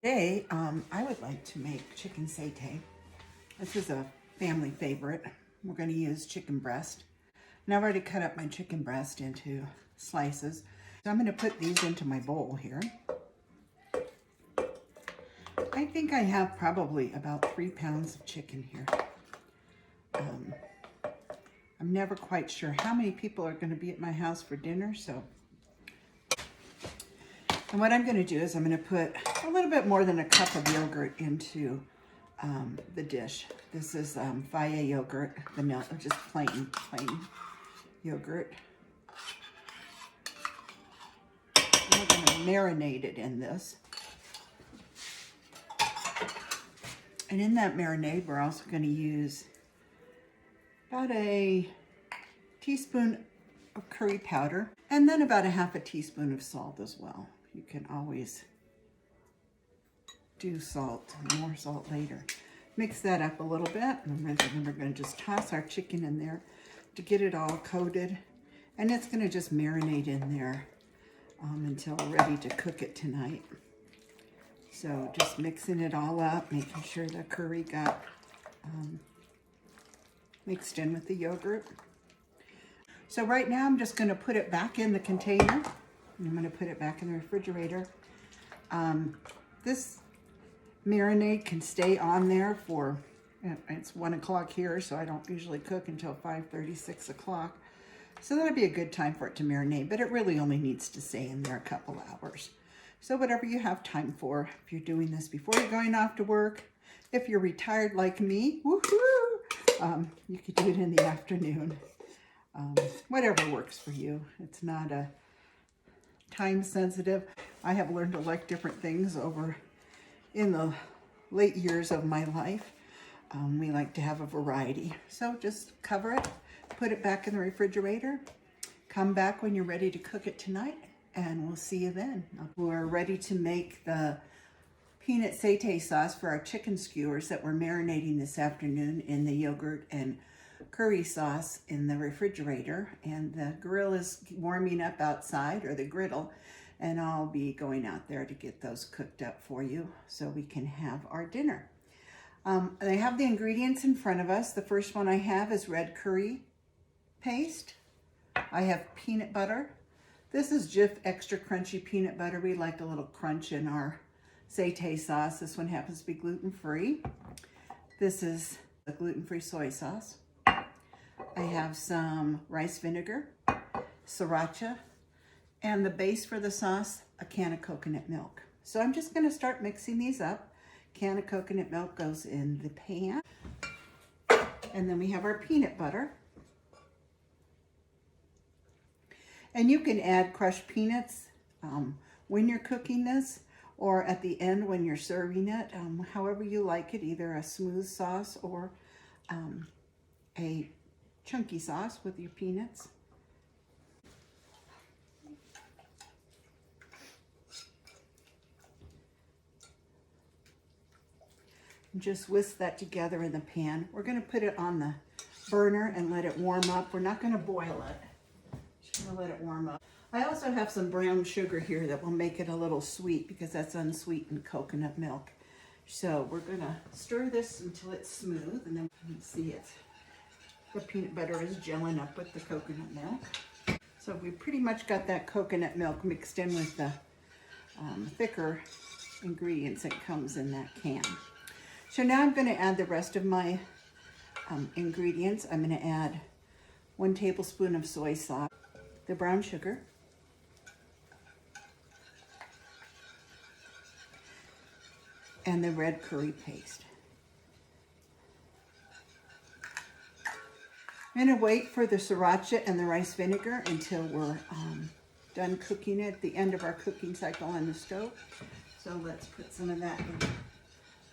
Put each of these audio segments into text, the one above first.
Today, I would like to make chicken satay. This is a family favorite. We're going to use chicken breast. And I've already cut up my chicken breast into slices. So I'm going to put these into my bowl here. I think I have probably about 3 pounds of chicken here. I'm never quite sure how many people are going to be at my house for dinner, so. And what I'm going to do is I'm going to put a little bit more than a cup of yogurt into the dish. This is Faya yogurt, vanilla, just plain yogurt. And we're going to marinate it in this. And in that marinade, we're also going to use about a teaspoon of curry powder and then about a half a teaspoon of salt as well. You can always do salt, more salt later. Mix that up a little bit, and then we're going to just toss our chicken in there to get it all coated. And it's going to just marinate in there until we're ready to cook it tonight. So just mixing it all up, making sure the curry got mixed in with the yogurt. So right now I'm just going to put it back in the container. I'm going to put it back in the refrigerator. This marinade can stay on there for, it's 1 o'clock here, so I don't usually cook until 5:30, 6 o'clock. So that'd be a good time for it to marinate, but it really only needs to stay in there a couple hours. So whatever you have time for, if you're doing this before you're going off to work, if you're retired like me, woohoo, you could do it in the afternoon. Whatever works for you. It's not a time sensitive. I have learned to like different things over in the late years of my life. We like to have a variety. So just cover it, put it back in the refrigerator, come back when you're ready to cook it tonight, and we'll see you then. We're ready to make the peanut satay sauce for our chicken skewers that we're marinating this afternoon in the yogurt and curry sauce in the refrigerator. And the grill is warming up outside, or the griddle, and I'll be going out there to get those cooked up for you so we can have our dinner. I have the ingredients in front of us. The first one I have is red curry paste. I have peanut butter. This is Jif extra crunchy peanut butter. We like a little crunch in our satay sauce. This one happens to be gluten-free. This is a gluten-free soy sauce. I have some rice vinegar, sriracha, and the base for the sauce, a can of coconut milk. So I'm just going to start mixing these up. Can of coconut milk goes in the pan. And then we have our peanut butter. And you can add crushed peanuts when you're cooking this, or at the end when you're serving it, however you like it, either a smooth sauce or a chunky sauce with your peanuts. Just whisk that together in the pan. We're going to put it on the burner and let it warm up. We're not going to boil it. Just going to let it warm up. I also have some brown sugar here that will make it a little sweet because that's unsweetened coconut milk. So we're going to stir this until it's smooth, and then you can see the peanut butter is gelling up with the coconut milk. So we pretty much got that coconut milk mixed in with the thicker ingredients that comes in that can. So now I'm going to add the rest of my ingredients. I'm going to add 1 tablespoon of soy sauce, the brown sugar, and the red curry paste. I'm going to wait for the sriracha and the rice vinegar until we're done cooking it at the end of our cooking cycle on the stove. So let's put some of that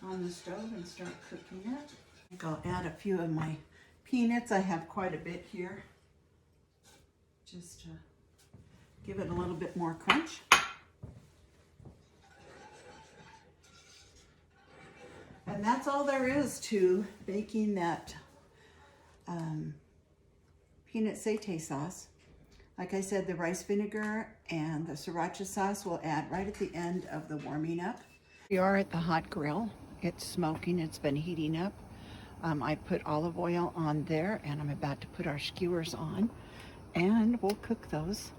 on the stove and start cooking it. I think I'll add a few of my peanuts. I have quite a bit here, just to give it a little bit more crunch. And that's all there is to making that peanut satay sauce. Like I said, the rice vinegar and the sriracha sauce we'll add right at the end of the warming up. We are at the hot grill. It's smoking, it's been heating up. I put olive oil on there and I'm about to put our skewers on and we'll cook those.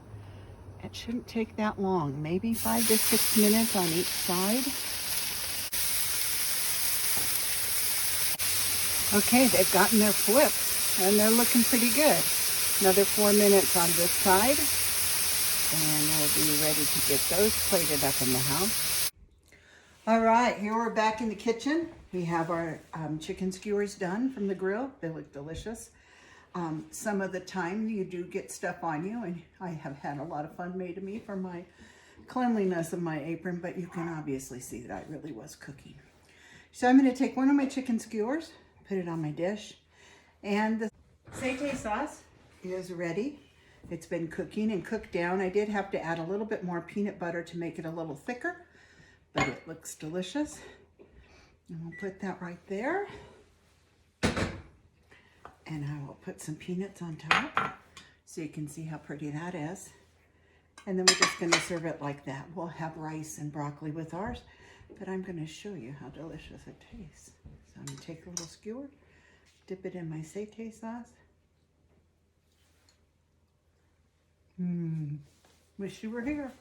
It shouldn't take that long, maybe 5 to 6 minutes on each side. Okay, they've gotten their flips and they're looking pretty good. Another 4 minutes on this side and we'll be ready to get those plated up in the house. All right, here we're back in the kitchen. We have our chicken skewers done from the grill. They look delicious. Some of the time you do get stuff on you, and I have had a lot of fun made of me for my cleanliness of my apron, but you can obviously see that I really was cooking. So I'm going to take one of my chicken skewers, put it on my dish, and the satay sauce is ready. It's been cooking and cooked down. I did have to add a little bit more peanut butter to make it a little thicker, but it looks delicious. And we'll put that right there. And I will put some peanuts on top so you can see how pretty that is. And then we're just going to serve it like that. We'll have rice and broccoli with ours, but I'm going to show you how delicious it tastes. So I'm going to take a little skewer, dip it in my satay sauce. Wish you were here.